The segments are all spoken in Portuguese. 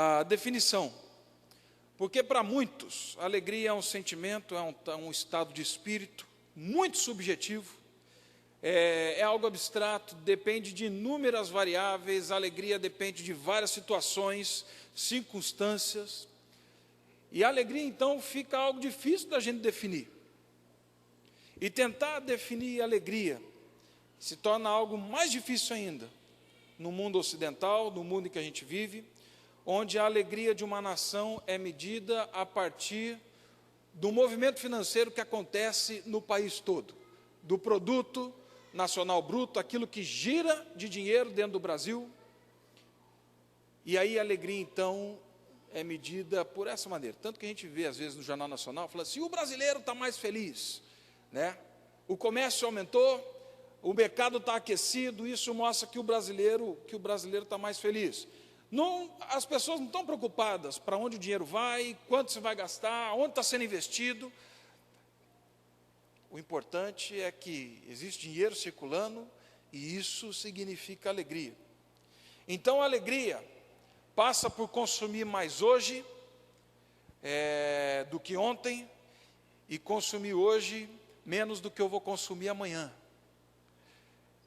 a definição. Porque para muitos, a alegria é um sentimento, é um estado de espírito muito subjetivo, é algo abstrato, depende de inúmeras variáveis, a alegria depende de várias situações, circunstâncias, e a alegria, então, fica algo difícil da gente definir. E tentar definir a alegria se torna algo mais difícil ainda, no mundo ocidental, no mundo em que a gente vive, onde a alegria de uma nação é medida a partir do movimento financeiro que acontece no país todo, do produto nacional bruto, aquilo que gira de dinheiro dentro do Brasil. E aí a alegria, então, é medida por essa maneira. Tanto que a gente vê, às vezes, no Jornal Nacional, falando assim, o brasileiro está mais feliz, né? O comércio aumentou, o mercado está aquecido, isso mostra que o brasileiro está mais feliz. Não, as pessoas não estão preocupadas para onde o dinheiro vai, quanto você vai gastar, onde está sendo investido. O importante é que existe dinheiro circulando e isso significa alegria. Então, a alegria passa por consumir mais hoje do que ontem e consumir hoje menos do que eu vou consumir amanhã.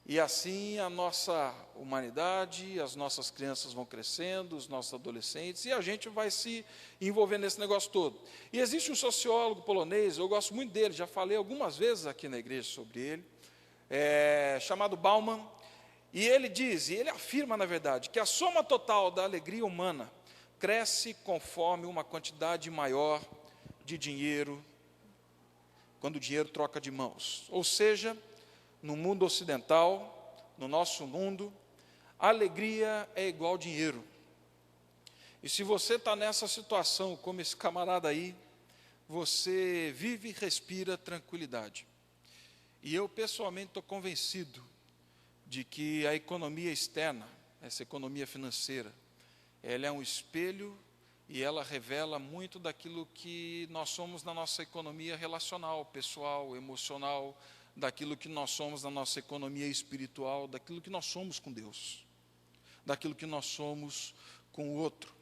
E assim a nossa humanidade, as nossas crianças vão crescendo, os nossos adolescentes, e a gente vai se envolvendo nesse negócio todo. E existe um sociólogo polonês, eu gosto muito dele, já falei algumas vezes aqui na igreja sobre ele, chamado Bauman, e ele diz, e ele afirma, na verdade, que a soma total da alegria humana cresce conforme uma quantidade maior de dinheiro, quando o dinheiro troca de mãos. Ou seja, no mundo ocidental, no nosso mundo, a alegria é igual dinheiro. E se você está nessa situação, como esse camarada aí, você vive e respira tranquilidade. E eu, pessoalmente, estou convencido de que a economia externa, essa economia financeira, ela é um espelho e ela revela muito daquilo que nós somos na nossa economia relacional, pessoal, emocional, daquilo que nós somos na nossa economia espiritual, daquilo que nós somos com Deus, daquilo que nós somos com o outro.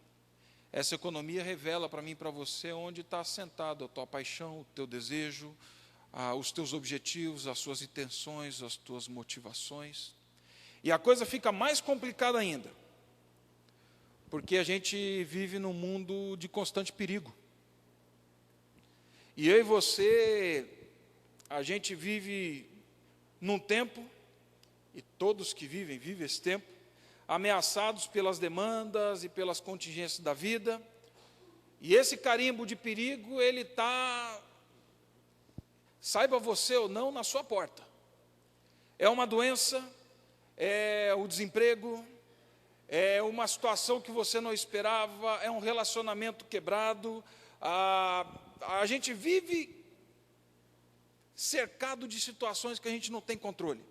Essa economia revela para mim e para você onde está assentado a tua paixão, o teu desejo, os teus objetivos, as suas intenções, as tuas motivações. E a coisa fica mais complicada ainda, porque a gente vive num mundo de constante perigo. E eu e você, a gente vive num tempo, e todos que vivem esse tempo, ameaçados pelas demandas e pelas contingências da vida, e esse carimbo de perigo, ele está, saiba você ou não, na sua porta. É uma doença, é o desemprego, é uma situação que você não esperava, é um relacionamento quebrado, a gente vive cercado de situações que a gente não tem controle.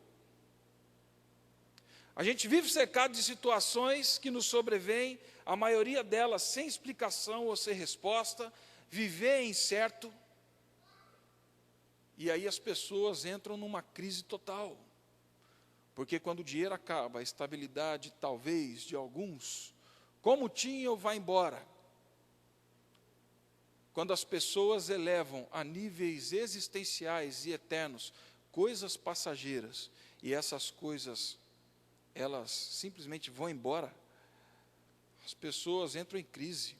A gente vive cercado de situações que nos sobrevêm, a maioria delas sem explicação ou sem resposta, viver é incerto, e aí as pessoas entram numa crise total. Porque quando o dinheiro acaba, a estabilidade, talvez, de alguns, como tinham, vai embora. Quando as pessoas elevam a níveis existenciais e eternos coisas passageiras, e essas coisas, elas simplesmente vão embora, as pessoas entram em crise.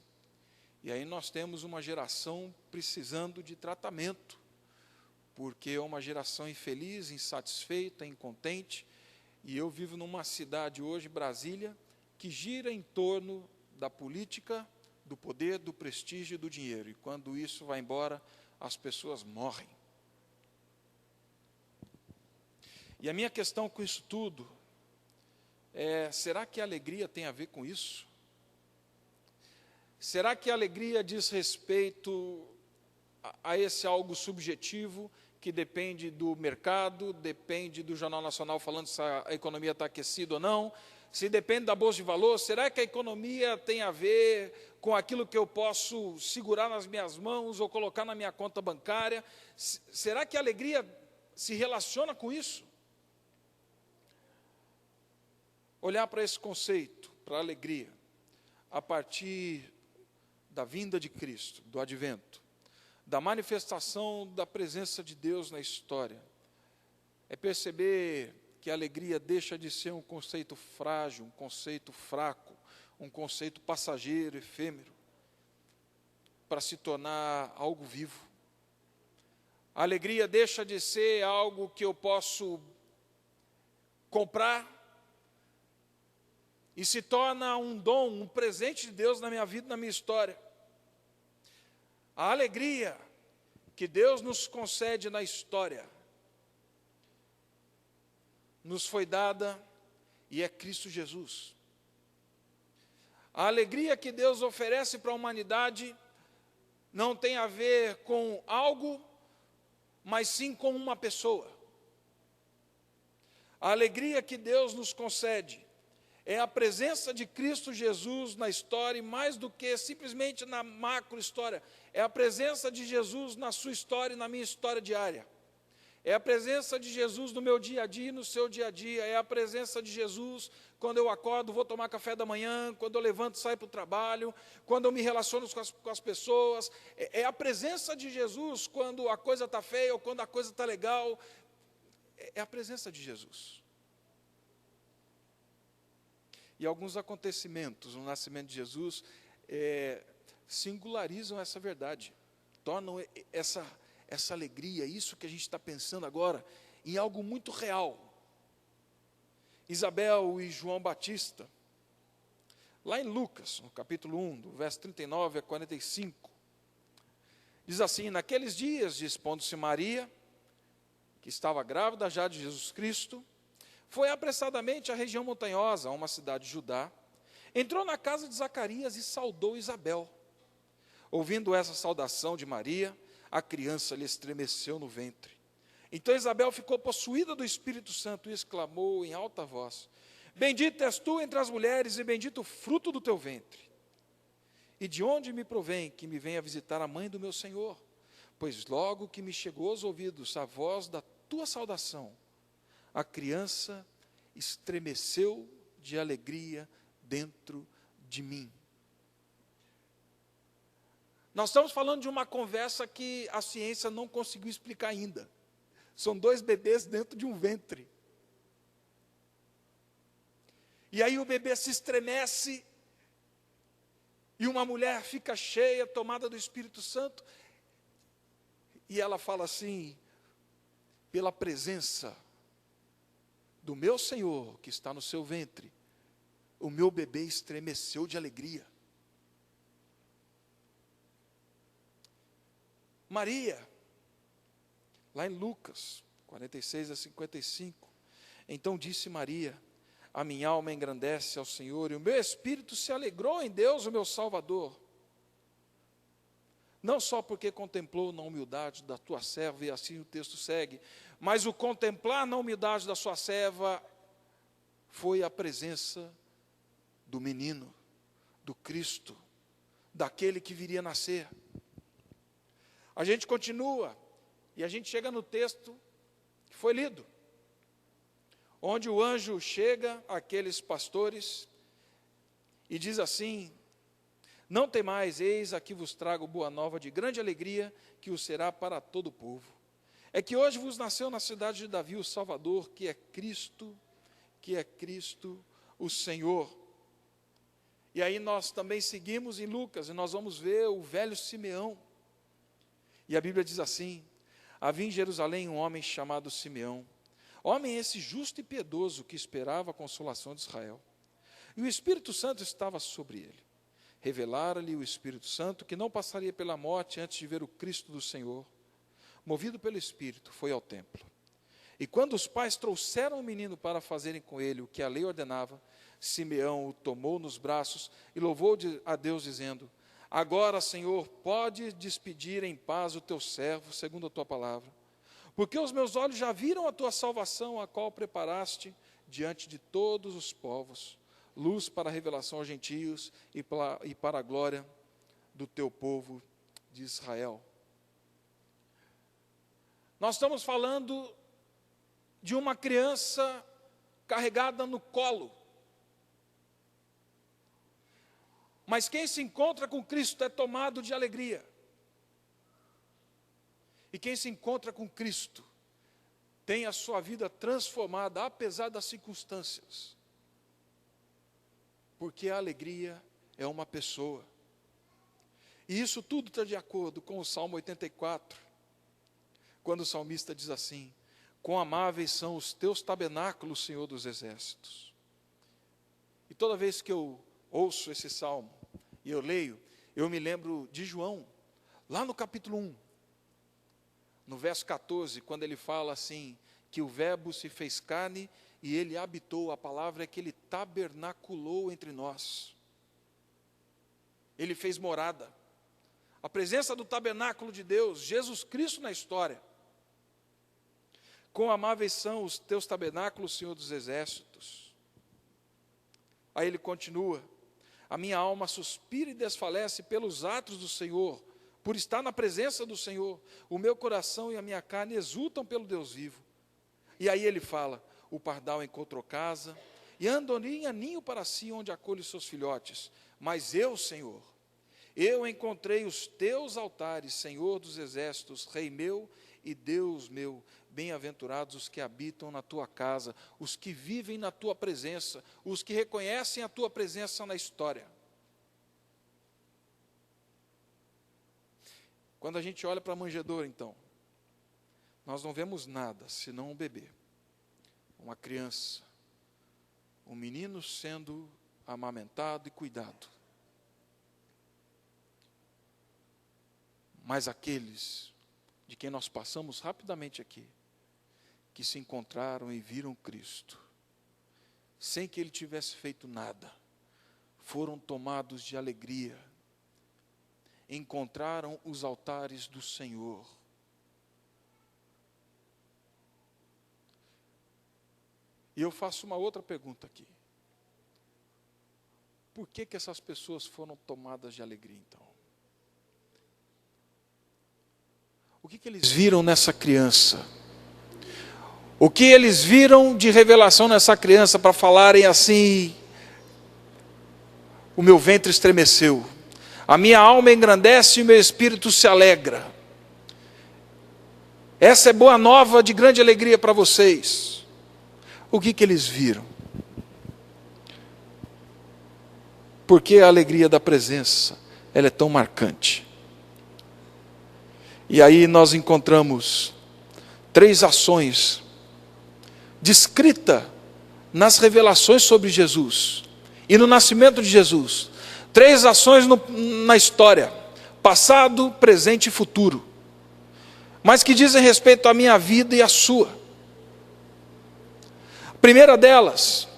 E aí nós temos uma geração precisando de tratamento, porque é uma geração infeliz, insatisfeita, incontente. E eu vivo numa cidade hoje, Brasília, que gira em torno da política, do poder, do prestígio e do dinheiro. E quando isso vai embora, as pessoas morrem. E a minha questão com isso tudo será que a alegria tem a ver com isso? Será que a alegria diz respeito a esse algo subjetivo que depende do mercado, depende do Jornal Nacional falando se a economia está aquecida ou não, se depende da Bolsa de Valores? Será que a economia tem a ver com aquilo que eu posso segurar nas minhas mãos ou colocar na minha conta bancária? Será que a alegria se relaciona com isso? Olhar para esse conceito, para a alegria, a partir da vinda de Cristo, do advento, da manifestação da presença de Deus na história, é perceber que a alegria deixa de ser um conceito frágil, um conceito fraco, um conceito passageiro, efêmero, para se tornar algo vivo. A alegria deixa de ser algo que eu posso comprar e se torna um dom, um presente de Deus na minha vida, na minha história. A alegria que Deus nos concede na história nos foi dada e é Cristo Jesus. A alegria que Deus oferece para a humanidade não tem a ver com algo, mas sim com uma pessoa. A alegria que Deus nos concede é a presença de Cristo Jesus na história, e mais do que simplesmente na macro história, é a presença de Jesus na sua história e na minha história diária. É a presença de Jesus no meu dia a dia e no seu dia a dia. É a presença de Jesus quando eu acordo, vou tomar café da manhã, quando eu levanto, saio para o trabalho, quando eu me relaciono com as pessoas. É a presença de Jesus quando a coisa está feia ou quando a coisa está legal. É a presença de Jesus. E alguns acontecimentos no nascimento de Jesus singularizam essa verdade, tornam essa alegria, isso que a gente está pensando agora, em algo muito real. Isabel e João Batista, lá em Lucas, no capítulo 1, do verso 39 a 45, diz assim: naqueles dias, dispondo-se Maria, que estava grávida já de Jesus Cristo, foi apressadamente à região montanhosa, a uma cidade de Judá, entrou na casa de Zacarias e saudou Isabel. Ouvindo essa saudação de Maria, a criança lhe estremeceu no ventre. Então Isabel ficou possuída do Espírito Santo e exclamou em alta voz: bendita és tu entre as mulheres e bendito o fruto do teu ventre. E de onde me provém que me venha visitar a mãe do meu Senhor? Pois logo que me chegou aos ouvidos a voz da tua saudação, a criança estremeceu de alegria dentro de mim. Nós estamos falando de uma conversa que a ciência não conseguiu explicar ainda. São 2 bebês dentro de um ventre. E aí o bebê se estremece, e uma mulher fica cheia, tomada do Espírito Santo, e ela fala assim: pela presença do meu Senhor que está no seu ventre, o meu bebê estremeceu de alegria. Maria, lá em Lucas 46 a 55, então disse Maria: a minha alma engrandece ao Senhor, e o meu espírito se alegrou em Deus, o meu Salvador. Não só porque contemplou na humildade da tua serva, e assim o texto segue, mas o contemplar na humildade da sua serva foi a presença do menino, do Cristo, daquele que viria a nascer. A gente continua, e a gente chega no texto que foi lido, onde o anjo chega àqueles pastores e diz assim: não temais, eis aqui vos trago boa nova de grande alegria, que o será para todo o povo. É que hoje vos nasceu na cidade de Davi o Salvador, que é Cristo o Senhor. E aí nós também seguimos em Lucas, e nós vamos ver o velho Simeão. E a Bíblia diz assim: havia em Jerusalém um homem chamado Simeão, homem esse justo e piedoso, que esperava a consolação de Israel. E o Espírito Santo estava sobre ele. Revelara-lhe o Espírito Santo que não passaria pela morte antes de ver o Cristo do Senhor. Movido pelo Espírito, foi ao templo. E quando os pais trouxeram o menino para fazerem com ele o que a lei ordenava, Simeão o tomou nos braços e louvou a Deus, dizendo: agora, Senhor, pode despedir em paz o teu servo, segundo a tua palavra, porque os meus olhos já viram a tua salvação, a qual preparaste diante de todos os povos, luz para a revelação aos gentios e para a glória do teu povo de Israel. Nós estamos falando de uma criança carregada no colo. Mas quem se encontra com Cristo é tomado de alegria. E quem se encontra com Cristo tem a sua vida transformada, apesar das circunstâncias. Porque a alegria é uma pessoa. E isso tudo está de acordo com o Salmo 84, quando o salmista diz assim: quão amáveis são os teus tabernáculos, Senhor dos exércitos. E toda vez que eu ouço esse salmo e eu leio, eu me lembro de João, lá no capítulo 1, no verso 14, quando ele fala assim, que o verbo se fez carne e ele habitou. A palavra é que ele tabernaculou entre nós. Ele fez morada. A presença do tabernáculo de Deus, Jesus Cristo na história. Quão amáveis são os teus tabernáculos, Senhor dos exércitos. Aí ele continua: a minha alma suspira e desfalece pelos atos do Senhor, por estar na presença do Senhor. O meu coração e a minha carne exultam pelo Deus vivo. E aí ele fala: o pardal encontrou casa, e a andorinha ninho para si, onde acolhe os seus filhotes. Mas eu, Senhor, eu encontrei os teus altares, Senhor dos exércitos, Rei meu e Deus meu. Bem-aventurados os que habitam na tua casa, os que vivem na tua presença, os que reconhecem a tua presença na história. Quando a gente olha para a manjedoura, então, nós não vemos nada senão um bebê, uma criança, um menino sendo amamentado e cuidado. Mas aqueles de quem nós passamos rapidamente aqui, que se encontraram e viram Cristo, sem que ele tivesse feito nada, foram tomados de alegria, encontraram os altares do Senhor. E eu faço uma outra pergunta aqui. Por que essas pessoas foram tomadas de alegria, então? O que eles viram nessa criança? O que eles viram de revelação nessa criança para falarem assim: o meu ventre estremeceu, a minha alma engrandece e o meu espírito se alegra. Essa é boa nova de grande alegria para vocês. O que eles viram? Porque a alegria da presença, ela é tão marcante. E aí nós encontramos 3 ações descritas nas revelações sobre Jesus e no nascimento de Jesus. 3 ações na história: passado, presente e futuro, mas que dizem respeito à minha vida e à sua. A primeira delas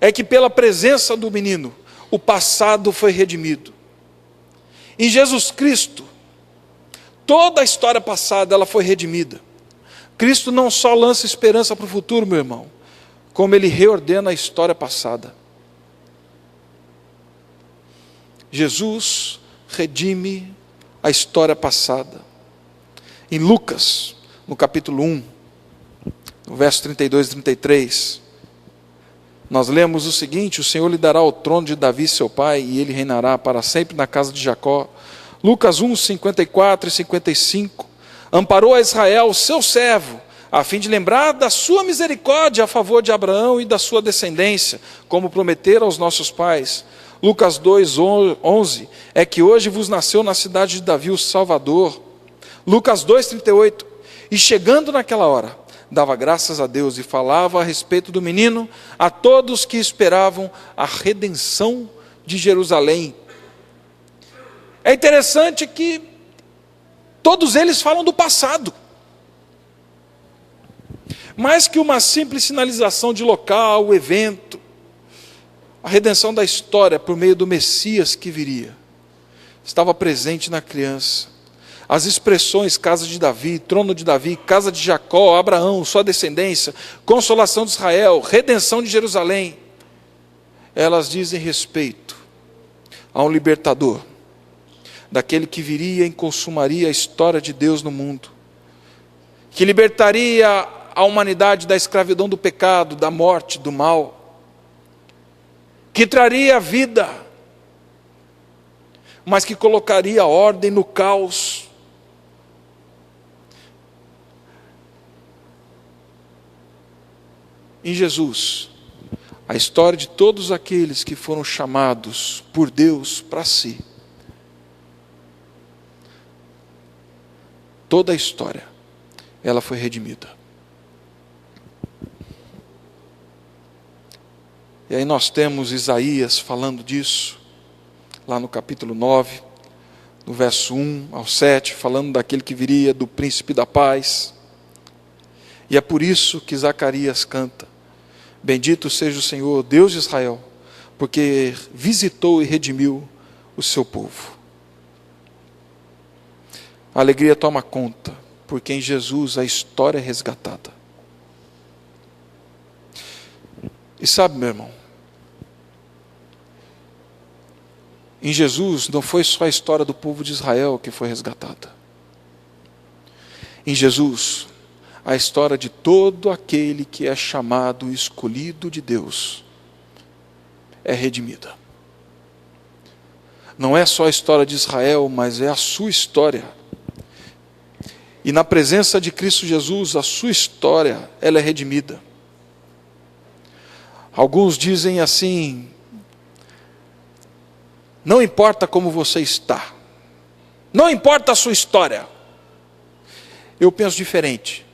é que pela presença do menino, o passado foi redimido. Em Jesus Cristo, toda a história passada ela foi redimida. Cristo não só lança esperança para o futuro, meu irmão, como ele reordena a história passada. Jesus redime a história passada. Em Lucas, no capítulo 1, no verso 32 e 33, nós lemos o seguinte: o Senhor lhe dará o trono de Davi seu pai, e ele reinará para sempre na casa de Jacó. Lucas 1, 54 e 55, amparou a Israel, seu servo, a fim de lembrar da sua misericórdia a favor de Abraão e da sua descendência, como prometera aos nossos pais. Lucas 2, 11, é que hoje vos nasceu na cidade de Davi o Salvador. Lucas 2, 38, e chegando naquela hora, dava graças a Deus e falava a respeito do menino a todos que esperavam a redenção de Jerusalém. É interessante que todos eles falam do passado. Mais que uma simples sinalização de local, evento, a redenção da história por meio do Messias que viria estava presente na criança. As expressões casa de Davi, trono de Davi, casa de Jacó, Abraão, sua descendência, consolação de Israel, redenção de Jerusalém, elas dizem respeito a um libertador, daquele que viria e consumaria a história de Deus no mundo, que libertaria a humanidade da escravidão do pecado, da morte, do mal, que traria vida mas que colocaria ordem no caos. Em Jesus, a história de todos aqueles que foram chamados por Deus para si, toda a história, ela foi redimida. E aí nós temos Isaías falando disso, lá no capítulo 9, no verso 1 ao 7, falando daquele que viria, do príncipe da paz. E é por isso que Zacarias canta: bendito seja o Senhor, Deus de Israel, porque visitou e redimiu o seu povo. A alegria toma conta, porque em Jesus a história é resgatada. E sabe, meu irmão, em Jesus não foi só a história do povo de Israel que foi resgatada. Em Jesus, a história de todo aquele que é chamado, escolhido de Deus, é redimida. Não é só a história de Israel, mas é a sua história. E na presença de Cristo Jesus, a sua história, ela é redimida. Alguns dizem assim: não importa como você está, não importa a sua história. Eu penso diferente.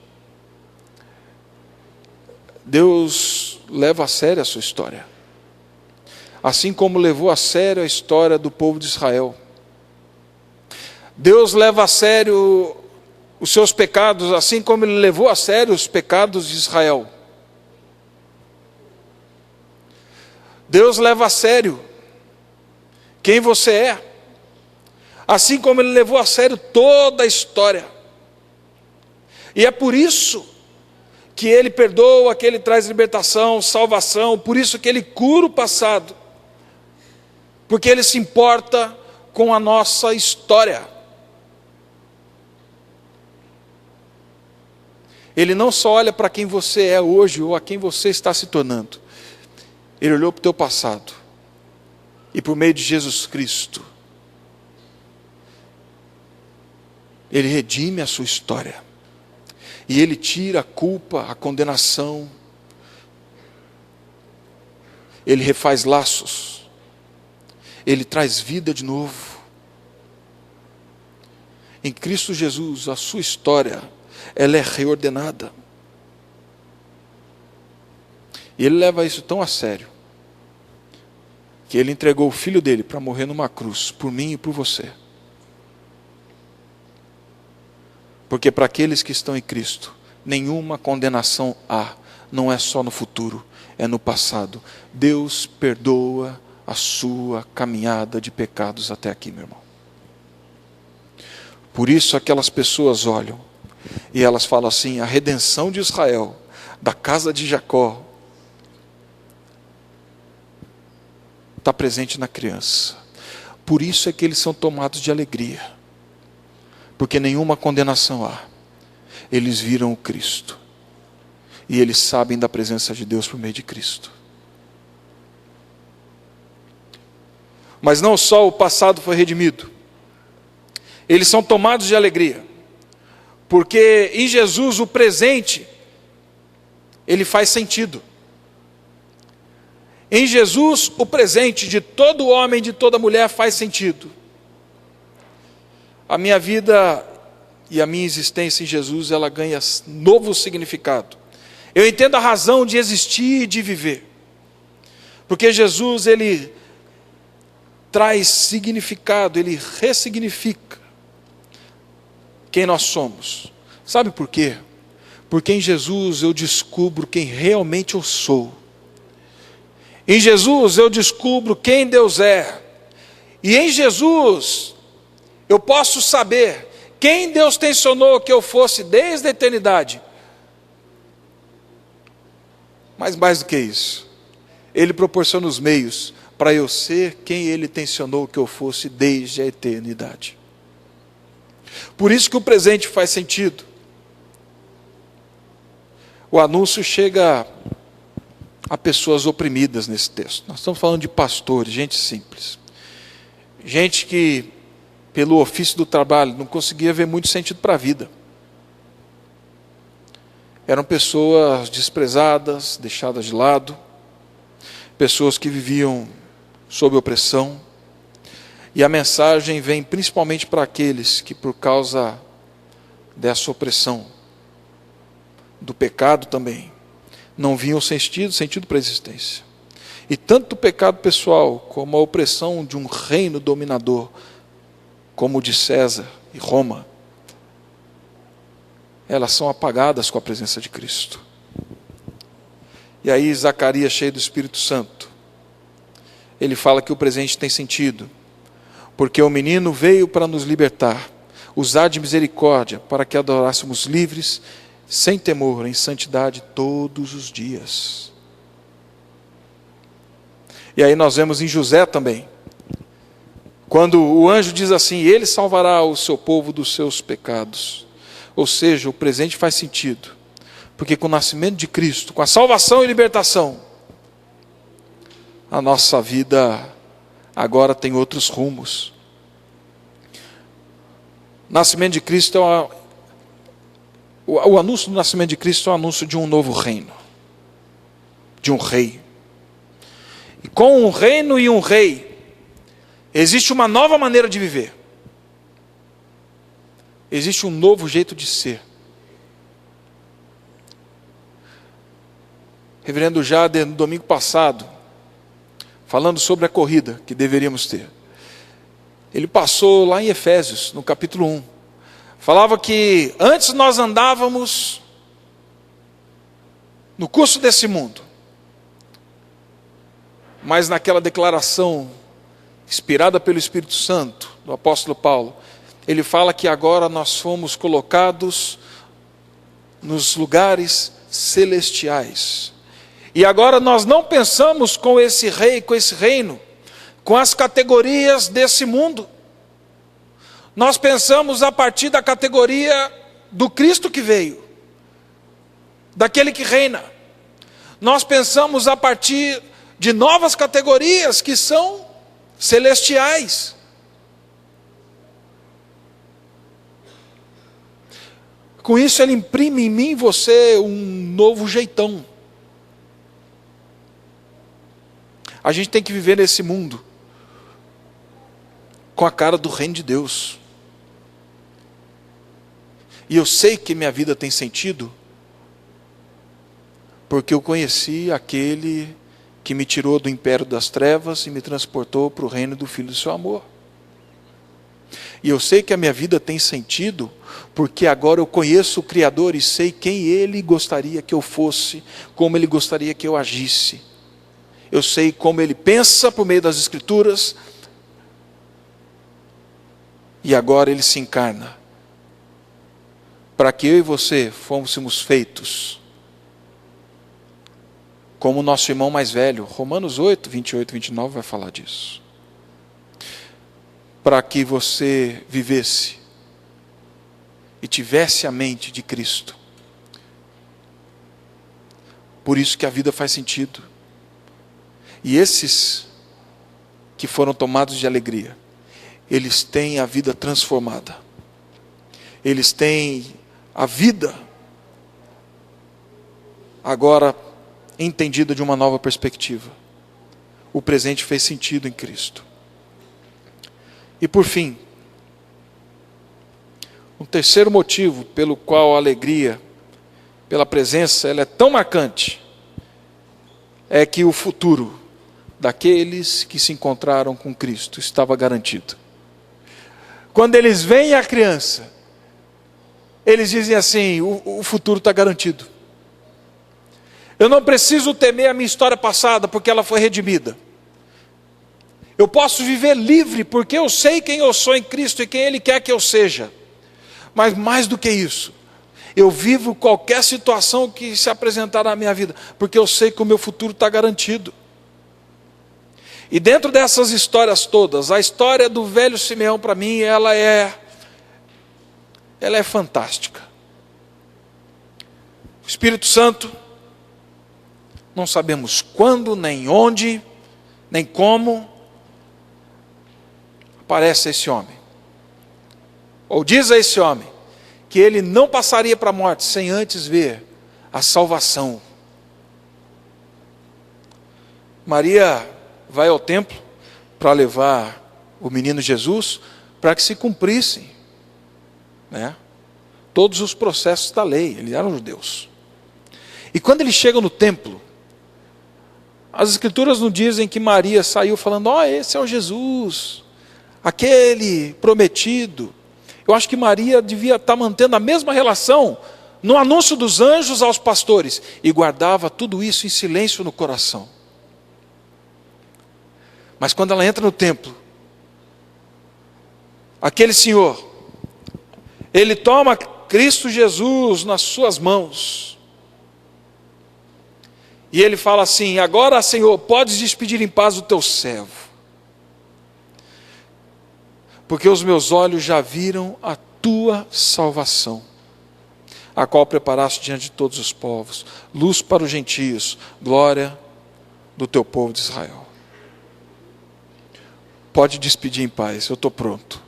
Deus leva a sério a sua história, assim como levou a sério a história do povo de Israel. Deus leva a sério os seus pecados, assim como Ele levou a sério os pecados de Israel. Deus leva a sério quem você é, assim como Ele levou a sério toda a história. E é por isso que Ele perdoa, que Ele traz libertação, salvação, por isso que Ele cura o passado, porque Ele se importa com a nossa história. Ele não só olha para quem você é hoje ou a quem você está se tornando. Ele olhou para o teu passado. E por meio de Jesus Cristo, Ele redime a sua história. E Ele tira a culpa, a condenação. Ele refaz laços. Ele traz vida de novo. Em Cristo Jesus, a sua história, ela é reordenada. E Ele leva isso tão a sério, que Ele entregou o Filho dele para morrer numa cruz, por mim e por você. Porque para aqueles que estão em Cristo, nenhuma condenação há, não é só no futuro, é no passado. Deus perdoa a sua caminhada de pecados até aqui, meu irmão. Por isso aquelas pessoas olham e elas falam assim: a redenção de Israel, da casa de Jacó, está presente na criança. Por isso é que eles são tomados de alegria, porque nenhuma condenação há. Eles viram o Cristo e eles sabem da presença de Deus por meio de Cristo. Mas não só o passado foi redimido, eles são tomados de alegria, porque em Jesus o presente, ele faz sentido. Em Jesus o presente de todo homem, de toda mulher faz sentido. A minha vida e a minha existência em Jesus, ela ganha novo significado. Eu entendo a razão de existir e de viver. Porque Jesus, Ele traz significado, Ele ressignifica quem nós somos. Sabe por quê? Porque em Jesus eu descubro quem realmente eu sou. Em Jesus eu descubro quem Deus é. E em Jesus eu posso saber quem Deus tensionou que eu fosse desde a eternidade. Mas mais do que isso, Ele proporciona os meios para eu ser quem Ele tensionou que eu fosse desde a eternidade. Por isso que o presente faz sentido. O anúncio chega a pessoas oprimidas nesse texto. Nós estamos falando de pastores, gente simples. Gente que, pelo ofício do trabalho, não conseguia ver muito sentido para a vida. Eram pessoas desprezadas, deixadas de lado, pessoas que viviam sob opressão. E a mensagem vem principalmente para aqueles que, por causa dessa opressão, do pecado também, não viam sentido para a existência. E tanto o pecado pessoal, como a opressão de um reino dominador, como o de César e Roma, elas são apagadas com a presença de Cristo. E aí Zacarias, cheio do Espírito Santo, ele fala que o presente tem sentido, porque o menino veio para nos libertar, usar de misericórdia, para que adorássemos livres, sem temor, em santidade todos os dias. E aí nós vemos em José também, quando o anjo diz assim: ele salvará o seu povo dos seus pecados. Ou seja, o presente faz sentido, porque com o nascimento de Cristo, com a salvação e libertação, a nossa vida agora tem outros rumos. O nascimento de Cristo o anúncio do nascimento de Cristo é o anúncio de um novo reino, de um rei. E com um reino e um rei, existe uma nova maneira de viver. Existe um novo jeito de ser. Reverendo Jader, no domingo passado, falando sobre a corrida que deveríamos ter, ele passou lá em Efésios, no capítulo 1. Falava que antes nós andávamos no curso desse mundo, mas naquela declaração inspirada pelo Espírito Santo, do apóstolo Paulo, ele fala que agora nós fomos colocados nos lugares celestiais. E agora nós não pensamos com esse rei, com esse reino, com as categorias desse mundo. Nós pensamos a partir da categoria do Cristo que veio, daquele que reina. Nós pensamos a partir de novas categorias que são celestiais. Com isso ele imprime em mim e você um novo jeitão. A gente tem que viver nesse mundo com a cara do reino de Deus. E eu sei que minha vida tem sentido, porque eu conheci aquele que me tirou do império das trevas e me transportou para o reino do Filho do seu amor. E eu sei que a minha vida tem sentido, porque agora eu conheço o Criador e sei quem Ele gostaria que eu fosse, como Ele gostaria que eu agisse. Eu sei como Ele pensa por meio das Escrituras, e agora Ele se encarna, para que eu e você fôssemos feitos como o nosso irmão mais velho. Romanos 8, 28 e 29 vai falar disso. Para que você vivesse e tivesse a mente de Cristo. Por isso que a vida faz sentido. E esses que foram tomados de alegria, eles têm a vida transformada. Eles têm a vida agora entendida de uma nova perspectiva. O presente fez sentido em Cristo. E por fim, um terceiro motivo pelo qual a alegria pela presença ela é tão marcante, é que o futuro daqueles que se encontraram com Cristo estava garantido. Quando eles veem a criança, eles dizem assim: o futuro está garantido. Eu não preciso temer a minha história passada, porque ela foi redimida. Eu posso viver livre, porque eu sei quem eu sou em Cristo e quem Ele quer que eu seja. Mas mais do que isso, eu vivo qualquer situação que se apresentar na minha vida, porque eu sei que o meu futuro está garantido. E dentro dessas histórias todas, a história do velho Simeão, para mim, ela é fantástica. O Espírito Santo, não sabemos quando, nem onde, nem como, aparece esse homem, ou diz a esse homem, que ele não passaria para a morte sem antes ver a salvação. Maria vai ao templo para levar o menino Jesus para que se cumprissem, né, todos os processos da lei. Eles eram judeus. E quando ele chega no templo, as escrituras nos dizem que Maria saiu falando: ó, esse é o Jesus, aquele prometido. Eu acho que Maria devia estar mantendo a mesma relação no anúncio dos anjos aos pastores, e guardava tudo isso em silêncio no coração. Mas quando ela entra no templo, aquele senhor, ele toma Cristo Jesus nas suas mãos, e ele fala assim: agora, Senhor, podes despedir em paz o teu servo, porque os meus olhos já viram a tua salvação, a qual preparaste diante de todos os povos, luz para os gentios, glória do teu povo de Israel. Pode despedir em paz, eu estou pronto.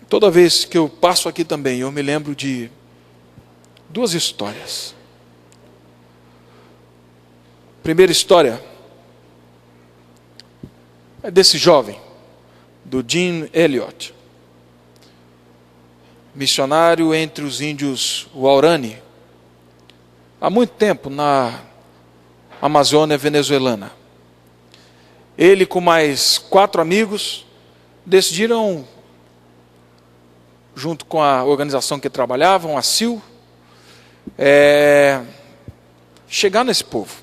Toda vez que eu passo aqui também, eu me lembro de duas histórias. Primeira história é desse jovem, do Jim Elliot, missionário entre os índios Waorani, há muito tempo na Amazônia venezuelana. Ele, com mais 4 amigos, decidiram, junto com a organização que trabalhavam, a SIL, chegar nesse povo.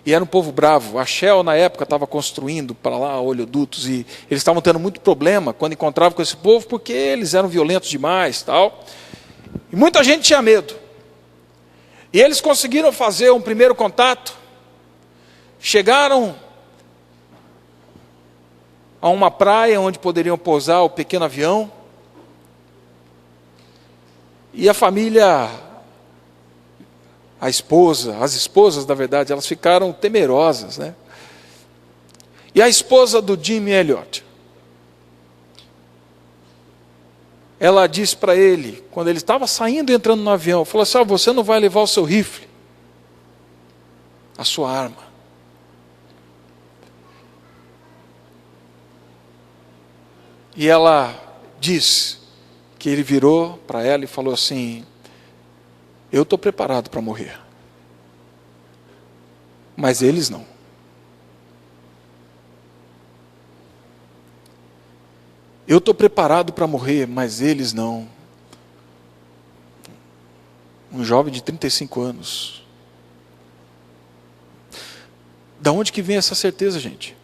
E era um povo bravo. A Shell, na época, estava construindo para lá oleodutos, e eles estavam tendo muito problema quando encontravam com esse povo, porque eles eram violentos demais, tal. E muita gente tinha medo. E eles conseguiram fazer um primeiro contato, chegaram a uma praia onde poderiam pousar o pequeno avião, e a família, as esposas, na verdade, elas ficaram temerosas, né? E a esposa do Jim Elliot, ela disse para ele, quando ele estava saindo e entrando no avião, falou assim: você não vai levar o seu rifle, a sua arma. E ela disse que ele virou para ela e falou assim: eu estou preparado para morrer, mas eles não. Eu estou preparado para morrer, mas eles não. Um jovem de 35 anos. Da onde que vem essa certeza, gente?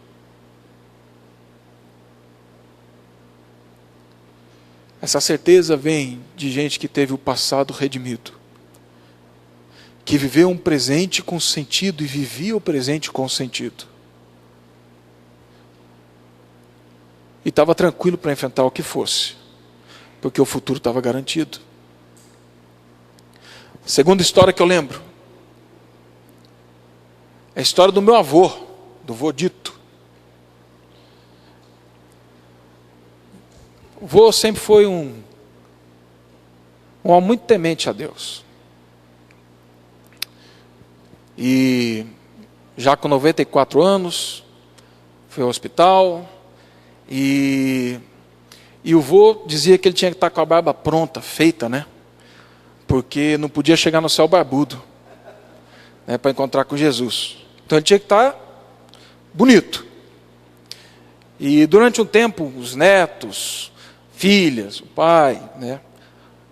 Essa certeza vem de gente que teve o passado redimido, que viveu um presente com sentido e vivia o presente com sentido. E estava tranquilo para enfrentar o que fosse, porque o futuro estava garantido. A segunda história que eu lembro é a história do meu avô, do vô Dito. O vô sempre foi um homem muito temente a Deus. E já com 94 anos, foi ao hospital, e o vô dizia que ele tinha que estar com a barba pronta, feita, né? Porque não podia chegar no céu barbudo, né, para encontrar com Jesus. Então ele tinha que estar bonito. E durante um tempo, os netos, filhas, o pai, né,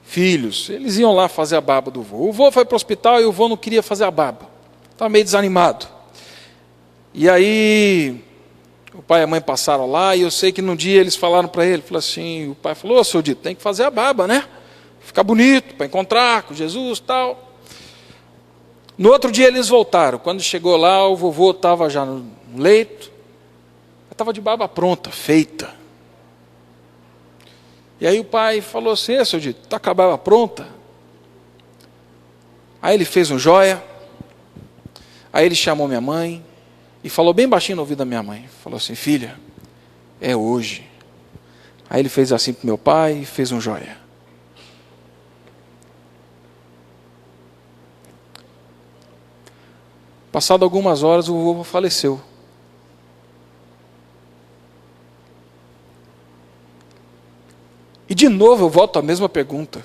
filhos, eles iam lá fazer a barba do vô. O vô foi para o hospital e o vô não queria fazer a barba. Estava meio desanimado. E aí, o pai e a mãe passaram lá, e eu sei que num dia eles falaram para ele, o pai falou: ô, seu Dito, tem que fazer a barba, né? Ficar bonito, para encontrar com Jesus e tal. No outro dia eles voltaram. Quando chegou lá, o vovô estava já no leito, estava de barba pronta, feita. E aí o pai falou assim: seu Dito, está com a barba pronta? Aí ele fez um joia, aí ele chamou minha mãe, e falou bem baixinho no ouvido da minha mãe. Falou assim: filha, é hoje. Aí ele fez assim para meu pai e fez um joia. Passado algumas horas, o vovô faleceu. E de novo eu volto à mesma pergunta.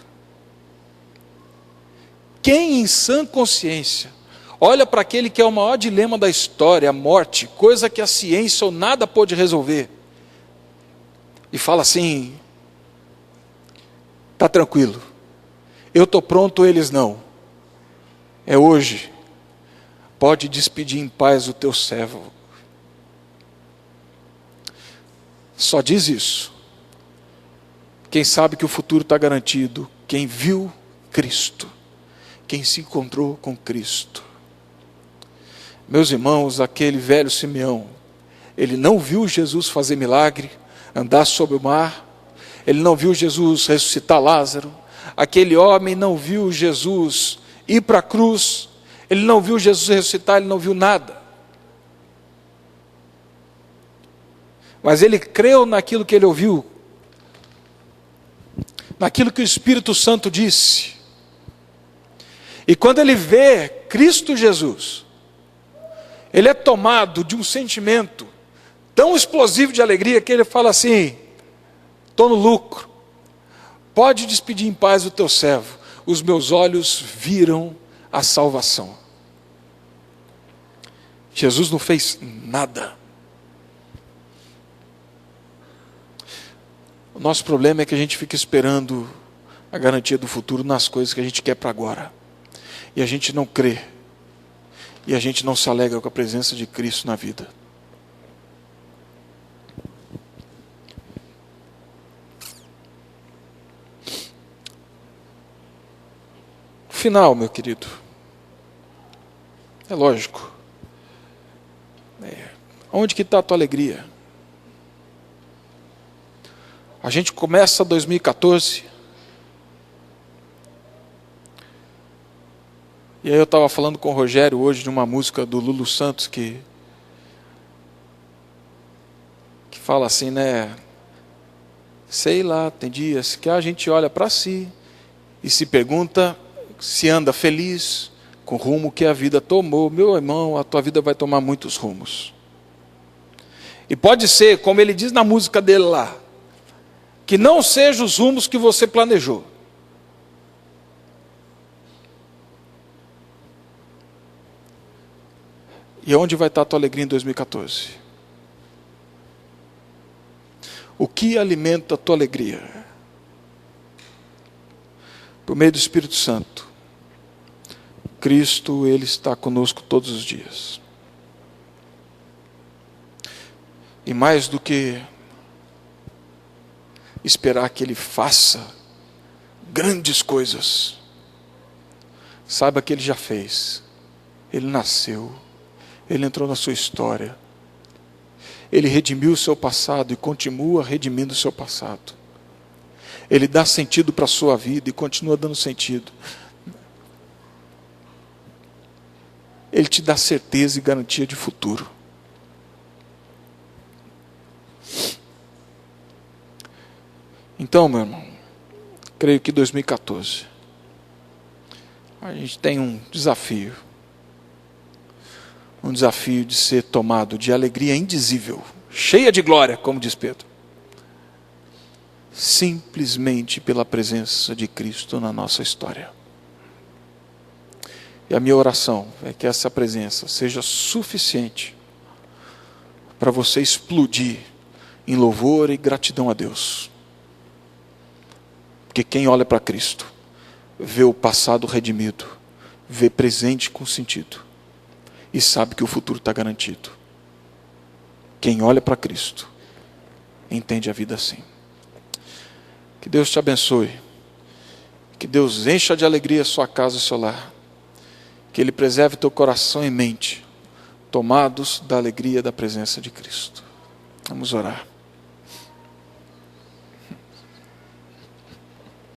Quem em sã consciência olha para aquele que é o maior dilema da história, a morte, coisa que a ciência ou nada pôde resolver, e fala assim: está tranquilo, eu estou pronto, eles não, é hoje, pode despedir em paz o teu servo. Só diz isso quem sabe que o futuro está garantido, quem viu Cristo, quem se encontrou com Cristo. Meus irmãos, aquele velho Simeão, ele não viu Jesus fazer milagre, andar sobre o mar, ele não viu Jesus ressuscitar Lázaro, aquele homem não viu Jesus ir para a cruz, ele não viu Jesus ressuscitar, ele não viu nada. Mas ele creu naquilo que ele ouviu, naquilo que o Espírito Santo disse. E quando ele vê Cristo Jesus, ele é tomado de um sentimento tão explosivo de alegria que ele fala assim: estou no lucro, pode despedir em paz o teu servo, os meus olhos viram a salvação. Jesus não fez nada. O nosso problema é que a gente fica esperando a garantia do futuro nas coisas que a gente quer para agora. E a gente não crê. E a gente não se alegra com a presença de Cristo na vida. Final, meu querido. É lógico. Onde que está a tua alegria? A gente começa 2014. E aí eu estava falando com o Rogério hoje de uma música do Lulu Santos que fala assim, né? Sei lá, tem dias que a gente olha para si e se pergunta se anda feliz com o rumo que a vida tomou. Meu irmão, a tua vida vai tomar muitos rumos. E pode ser, como ele diz na música dele lá, que não sejam os rumos que você planejou. E onde vai estar a tua alegria em 2014? O que alimenta a tua alegria? Por meio do Espírito Santo. Cristo, Ele está conosco todos os dias. E mais do que esperar que Ele faça grandes coisas, saiba que Ele já fez. Ele nasceu, Ele entrou na sua história, Ele redimiu o seu passado e continua redimindo o seu passado. Ele dá sentido para a sua vida e continua dando sentido. Ele te dá certeza e garantia de futuro. Então, meu irmão, creio que 2014 a gente tem um desafio de ser tomado de alegria indizível, cheia de glória, como diz Pedro, simplesmente pela presença de Cristo na nossa história. E a minha oração é que essa presença seja suficiente para você explodir em louvor e gratidão a Deus. Porque quem olha para Cristo, vê o passado redimido, vê presente com sentido, e sabe que o futuro está garantido. Quem olha para Cristo, entende a vida assim. Que Deus te abençoe, que Deus encha de alegria a sua casa e seu lar, que Ele preserve teu coração e mente, tomados da alegria da presença de Cristo. Vamos orar.